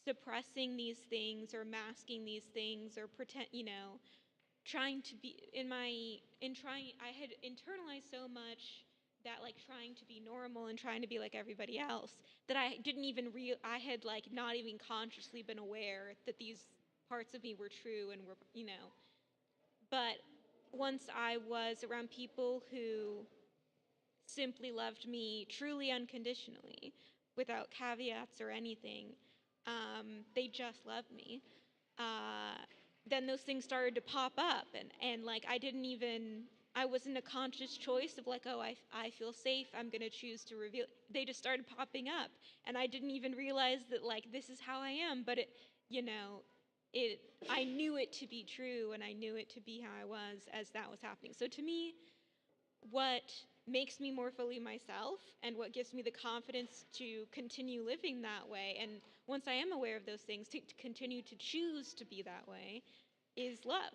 suppressing these things or masking these things or trying to be I had internalized so much that trying to be normal and trying to be like everybody else that I didn't even I had not even consciously been aware that these parts of me were true and were, but once I was around people who simply loved me truly unconditionally without caveats or anything, they just loved me, then those things started to pop up, and I wasn't a conscious choice of I feel safe, I'm gonna choose to reveal. They just started popping up, and I didn't even realize that this is how I am, but I knew it to be true, and I knew it to be how I was as that was happening. So to me, what makes me more fully myself and what gives me the confidence to continue living that way, and once I am aware of those things, to continue to choose to be that way, is love.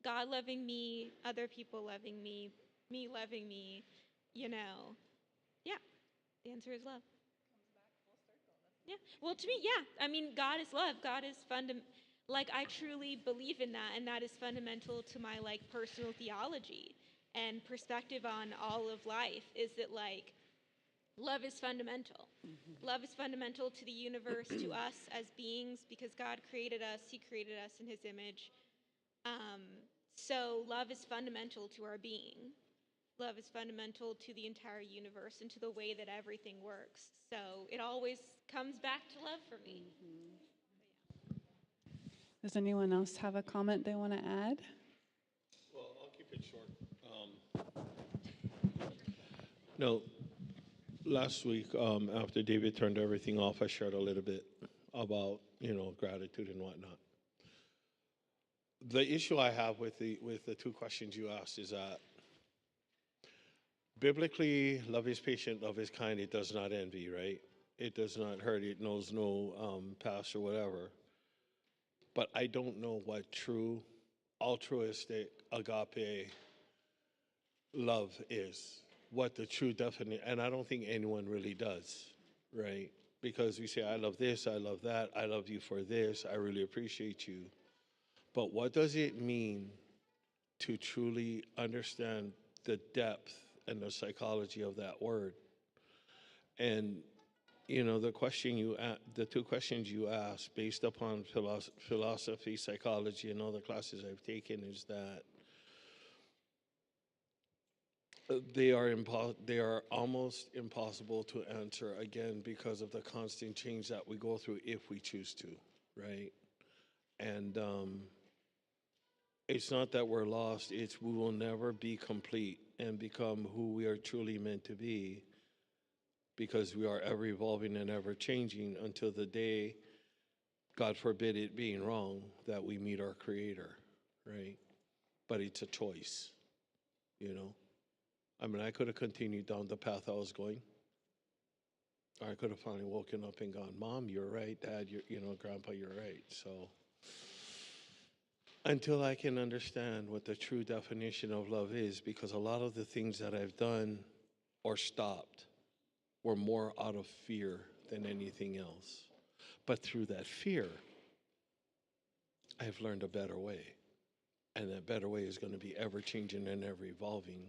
God loving me, other people loving me loving me, yeah. The answer is love. Comes back full circle. Yeah. Well, to me, yeah. I mean, God is love. God is I truly believe in that, and that is fundamental to my personal theology and perspective on all of life, is that love is fundamental. Mm-hmm. Love is fundamental to the universe, to us as beings, because God created us. He created us in his image. So love is fundamental to our being. Love is fundamental to the entire universe and to the way that everything works. So it always comes back to love for me. Mm-hmm. Does anyone else have a comment they want to add? Well, I'll keep it short. No, Last week, after David turned everything off, I shared a little bit about, gratitude and whatnot. The issue I have with the two questions you asked is that biblically, love is patient, love is kind, it does not envy, right? It does not hurt, it knows no past or whatever. But I don't know what true, altruistic, agape love is, what the true definition, and I don't think anyone really does, right? Because we say, I love this, I love that, I love you for this, I really appreciate you. But what does it mean to truly understand the depth and the psychology of that word? And the two questions you asked, based upon philosophy, psychology, and all the classes I've taken, is that they are almost impossible to answer, again, because of the constant change that we go through if we choose to, right? And it's not that we're lost, it's we will never be complete and become who we are truly meant to be, because we are ever evolving and ever changing until the day, God forbid it being wrong, that we meet our Creator, right? But it's a choice, I mean, I could have continued down the path I was going. Or I could have finally woken up and gone, Mom, you're right. Dad, Grandpa, you're right. So until I can understand what the true definition of love is, because a lot of the things that I've done or stopped were more out of fear than anything else. But through that fear, I've learned a better way. And that better way is going to be ever changing and ever evolving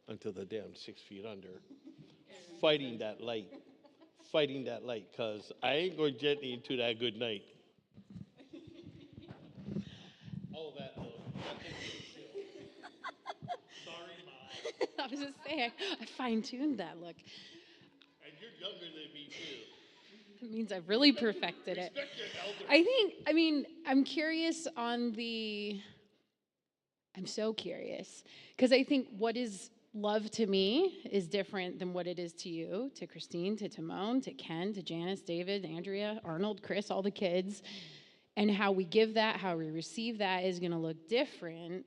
until the day I'm 6 feet under, fighting that light, because I ain't going gently into that good night. Oh, that look. Sorry, Mom. I was just saying, I fine-tuned that look. And you're younger than me, too. It means I've really perfected it. Respect your elders. I'm curious I'm so curious, because I think what is love to me is different than what it is to you, to Christine, to Timon, to Ken, to Janice, David, Andrea, Arnold, Chris, all the kids. And how we give that, how we receive that is going to look different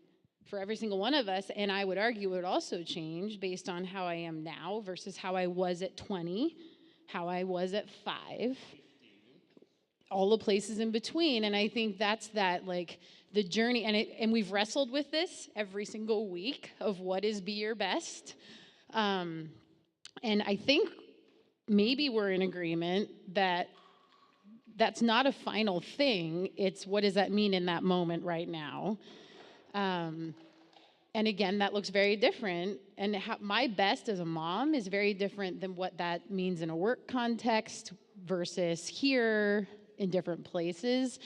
for every single one of us. And I would argue it would also change based on how I am now versus how I was at 20, how I was at 5, all the places in between. And I think that's the journey, and we've wrestled with this every single week of what is be your best. And I think maybe we're in agreement that that's not a final thing. It's what does that mean in that moment right now? And again, that looks very different. And my best as a mom is very different than what that means in a work context versus here in different places.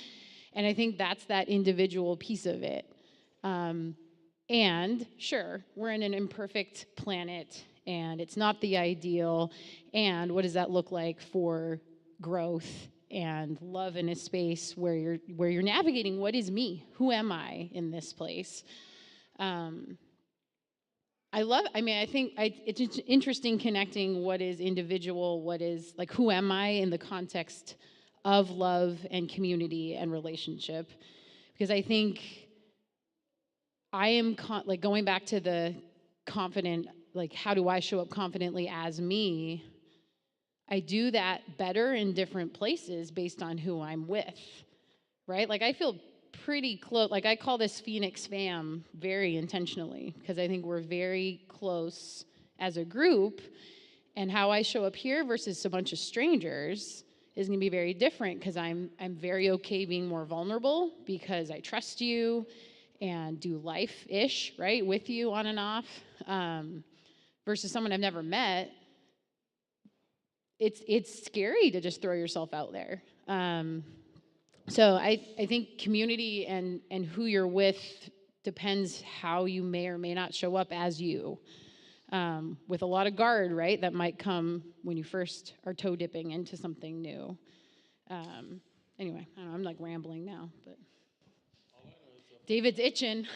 And I think that's that individual piece of it. And sure, we're in an imperfect planet, and it's not the ideal. And what does that look like for growth and love in a space where you're navigating what is me? Who am I in this place? I think it's interesting connecting what is individual, what is who am I in the context of love and community and relationship, because I think I am going back to the confident, how do I show up confidently as me? I do that better in different places based on who I'm with, right? I feel pretty close. I call this Phoenix fam very intentionally, because I think we're very close as a group, and how I show up here versus a bunch of strangers is going to be very different, because I'm very okay being more vulnerable because I trust you and do life-ish, right, with you on and off, versus someone I've never met. It's scary to just throw yourself out there. So I think community and who you're with depends how you may or may not show up as you. With a lot of guard, right, that might come when you first are toe dipping into something new. Anyway, I don't know, I'm rambling now, but David's itching.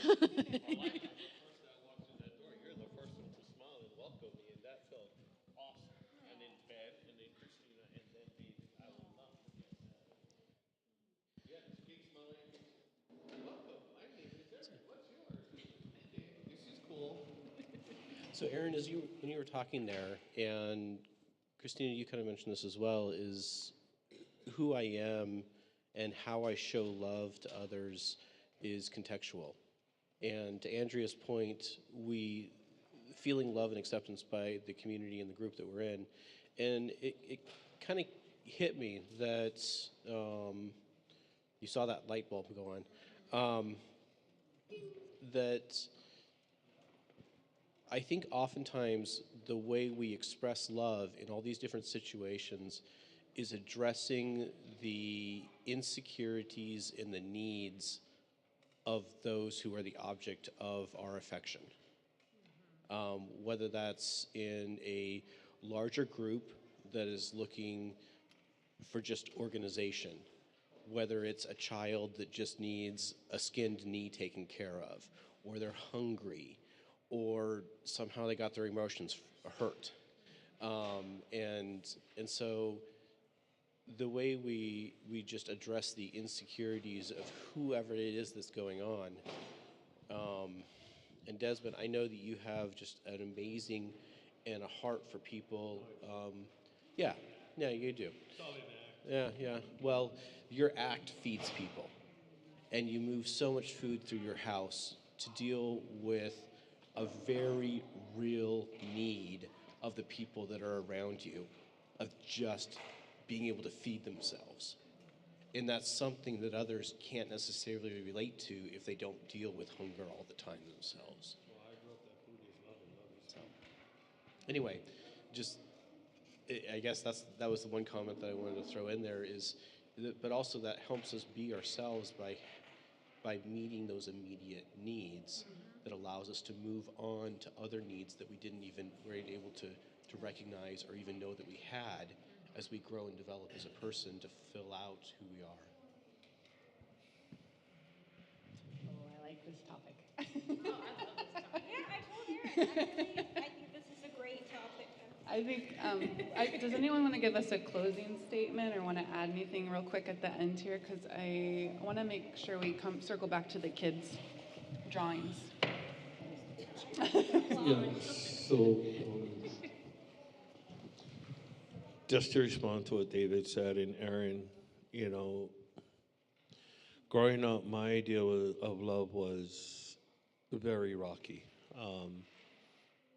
So Aaron, when you were talking there, and Christina, you kind of mentioned this as well, is who I am and how I show love to others is contextual. And to Andrea's point, feeling love and acceptance by the community and the group that we're in, and it kind of hit me that you saw that light bulb go on. That I think oftentimes the way we express love in all these different situations is addressing the insecurities and the needs of those who are the object of our affection. Whether that's in a larger group that is looking for just organization, whether it's a child that just needs a skinned knee taken care of, or they're hungry, or somehow they got their emotions hurt. And so the way we just address the insecurities of whoever it is that's going on. And Desmond, I know that you have just an amazing and a heart for people. Yeah, you do. Yeah. Well, your act feeds people, and you move so much food through your house to deal with a very real need of the people that are around you, of just being able to feed themselves. And that's something that others can't necessarily relate to if they don't deal with hunger all the time themselves. Well, I grew up that food is love and love is food. Anyway, I guess that was the one comment that I wanted to throw in there is, but also that helps us be ourselves by meeting those immediate needs that allows us to move on to other needs that we didn't even were able to recognize or even know that we had as we grow and develop as a person to fill out who we are. Oh, I like this topic. Yeah, I told Aaron. Actually, I think this is a great topic. I think, does anyone want to give us a closing statement or want to add anything real quick at the end here? Because I want to make sure we circle back to the kids' drawings. Yeah, so just to respond to what David said and Aaron, growing up, my idea of love was very rocky.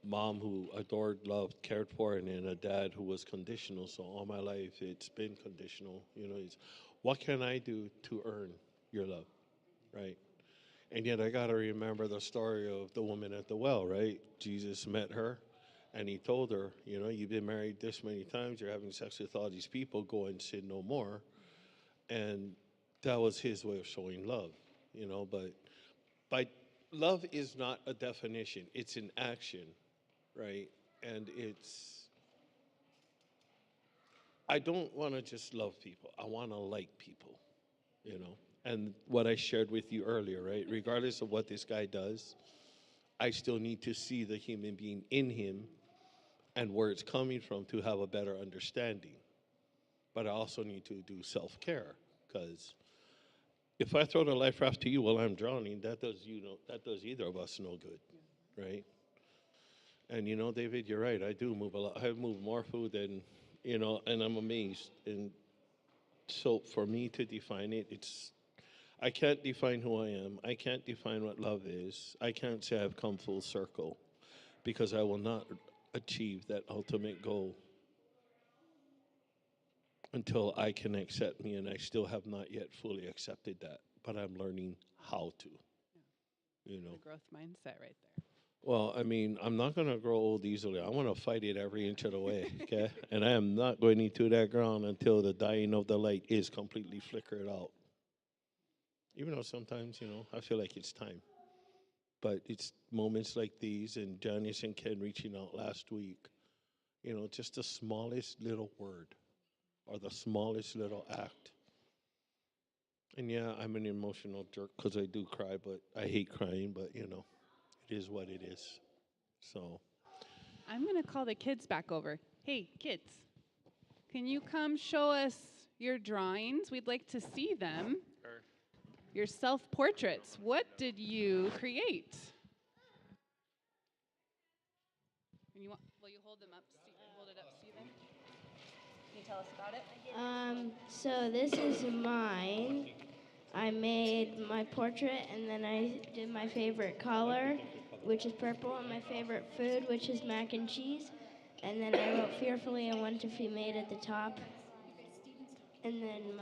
Mom who adored, loved, cared for, and then a dad who was conditional. So all my life, it's been conditional. It's what can I do to earn your love, right? And yet I got to remember the story of the woman at the well, right? Jesus met her, and he told her, you've been married this many times, you're having sex with all these people, go and sin no more. And that was his way of showing love, but love is not a definition, it's an action, right? And I don't want to just love people, I want to like people, And what I shared with you earlier, right? Regardless of what this guy does, I still need to see the human being in him and where it's coming from to have a better understanding. But I also need to do self-care, because if I throw the life raft to you while I'm drowning, that does either of us no good, right? And David, you're right. I do move a lot. I've moved more food than, and I'm amazed. And so for me to define it, I can't define who I am. I can't define what love is. I can't say I've come full circle, because I will not achieve that ultimate goal until I can accept me, and I still have not yet fully accepted that, but I'm learning how to, The growth mindset right there. Well, I mean, I'm not going to grow old easily. I want to fight it every inch of the way, okay? And I am not going into that ground until the dying of the light is completely flickered out. Even though sometimes, I feel like it's time. But it's moments like these, and Janice and Ken reaching out last week, just the smallest little word or the smallest little act. And yeah, I'm an emotional jerk because I do cry, but I hate crying, but it is what it is. So I'm going to call the kids back over. Hey, kids, can you come show us your drawings? We'd like to see them. Sure. Your self-portraits. What did you create? And will you hold them up? Hold it up, Stephen. Can you tell us about it? So this is mine. I made my portrait, and then I did my favorite color, which is purple, and my favorite food, which is mac and cheese. And then I wrote fearfully and wonderfully made at the top. And then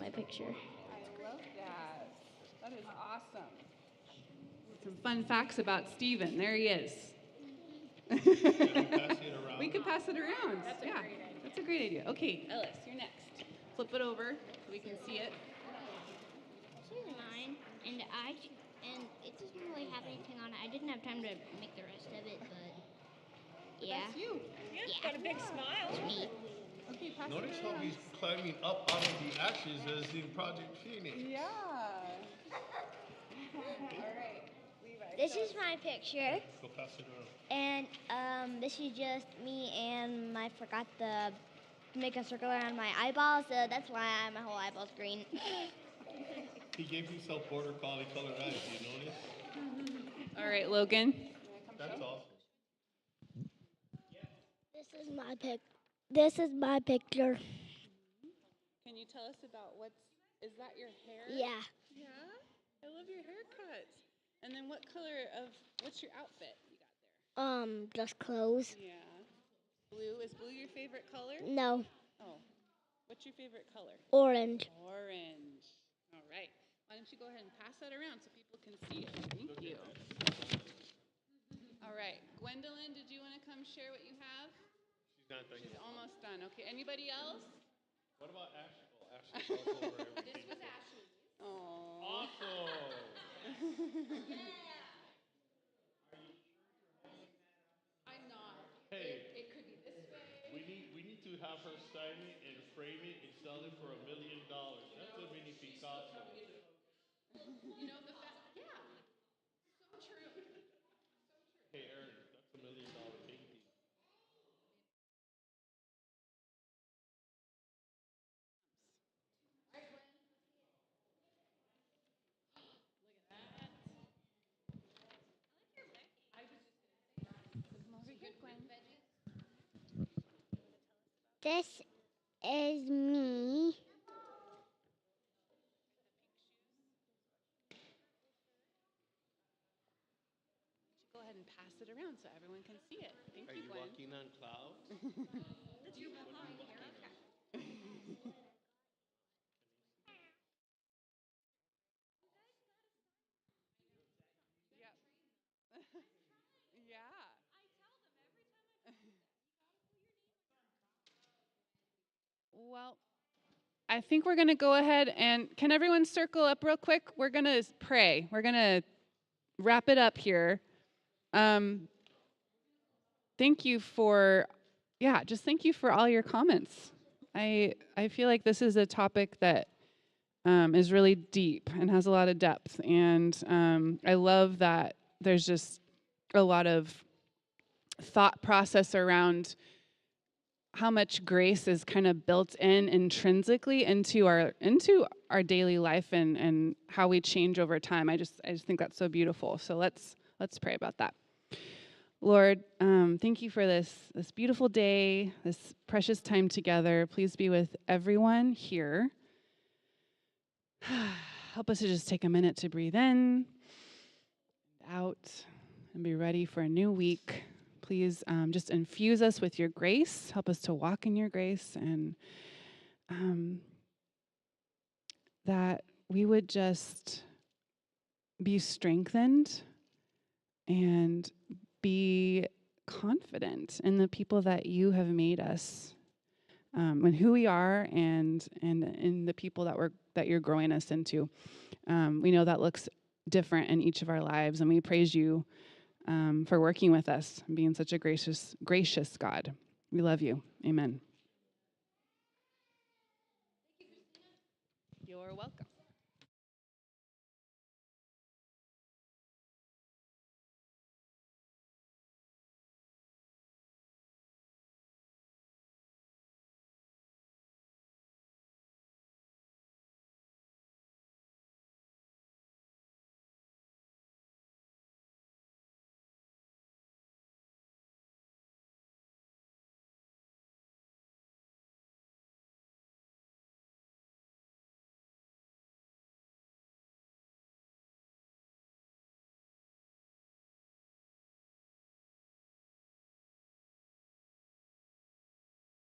my picture. I love that. That is awesome. Some fun facts about Stephen. There he is. We could pass it around. That's a great idea. That's a great idea. Okay, Ellis, you're next. Flip it over so we can see it. This is mine, and it doesn't really have anything on it. I didn't have time to make the rest of it, but yeah. That's you. Yeah, got a big smile. It's me. Okay, pass Notice it how around. he's climbing up out of the ashes as in Project Phoenix. Yeah. All right, Levi. This is my picture, Go pass it around. and this is just me, and I forgot to make a circle around my eyeball, so that's why my whole eyeball's green. He gave himself border collie colored eyes, you notice? All right, Logan. That's awesome. This is my picture. Can you tell us about is that your hair? Yeah. Yeah? I love your haircut. And then what's your outfit you got there? Just clothes. Yeah. Blue. Is blue your favorite color? No, Oh. What's your favorite color? orange. Orange. All right. Why don't you go ahead and pass that around so people can see it? Thank you. All right. Gwendolyn, did you want to come share what you have? She's not done She's yet. almost done. Okay. Anybody else? What about Ashley? Oh, Ashley's also over everything. This was Ashley's. Oh. Awesome. I'm not. Hey. It could be this way. We need to have her sign it and frame it and sell it for $1 million. That's a mini Picasso. You know the fact? Yeah. So true. Hey, Aaron, that's $1 million painting. This is me. Go ahead and pass it around so everyone can see it. Thank Are you, you Gwen. walking on clouds? Yeah. Well, I think we're going to go ahead and can everyone circle up real quick? We're going to pray. We're going to wrap it up here. Thank you for all your comments. I feel like this is a topic that is really deep and has a lot of depth. And I love that there's just a lot of thought process around how much grace is kind of built in intrinsically into our daily life and how we change over time. I just think that's so beautiful. So let's pray about that. Lord, thank you for this beautiful day, this precious time together. Please be with everyone here. Help us to just take a minute to breathe in, out, and be ready for a new week. Please just infuse us with your grace. Help us to walk in your grace, and that we would just be strengthened and be confident in the people that you have made us, and who we are, and in the people that you're growing us into. We know that looks different in each of our lives, and we praise you for working with us and being such a gracious God. We love you. Amen. You're welcome.